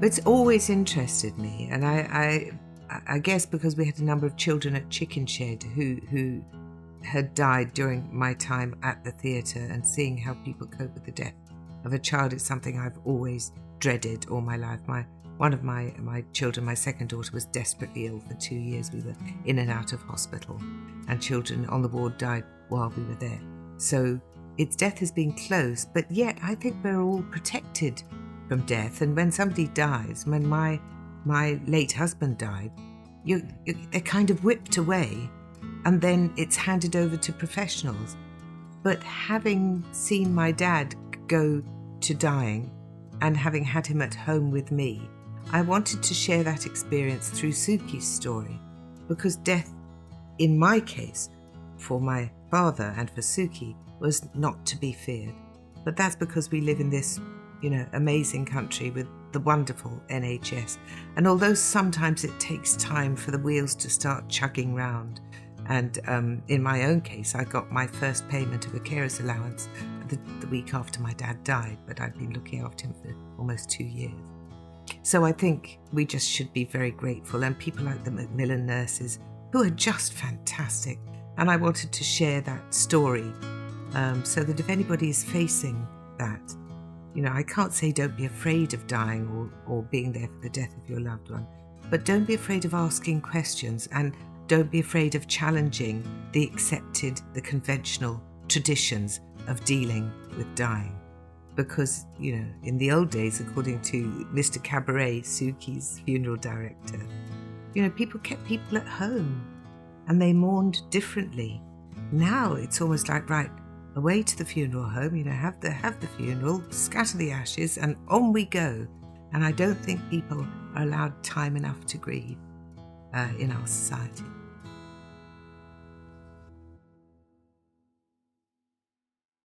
It's always interested me, and I guess because we had a number of children at Chicken Shed who had died during my time at the theatre, and seeing how people cope with the death of a child is something I've always dreaded all my life. One of my children, my second daughter, was desperately ill for 2 years. We were in and out of hospital, and children on the ward died while we were there. So its death has been close, but yet I think we're all protected from death. And when somebody dies, when my late husband died, they're kind of whipped away, and then it's handed over to professionals. But having seen my dad go to dying and having had him at home with me, I wanted to share that experience through Suki's story, because death, in my case, for my father and for Suki, was not to be feared. But that's because we live in this, amazing country with the wonderful NHS. And although sometimes it takes time for the wheels to start chugging round, and in my own case, I got my first payment of a carer's allowance the week after my dad died, but I'd been looking after him for almost 2 years. So I think we just should be very grateful, and people like the Macmillan nurses, who are just fantastic. And I wanted to share that story so that if anybody is facing that, I can't say don't be afraid of dying or being there for the death of your loved one, but don't be afraid of asking questions, and don't be afraid of challenging the conventional traditions of dealing with dying. Because, in the old days, according to Mr. Cabaret, Suki's funeral director, people kept people at home and they mourned differently. Now it's almost like, right, away to the funeral home, have the funeral, scatter the ashes, and on we go. And I don't think people are allowed time enough to grieve in our society.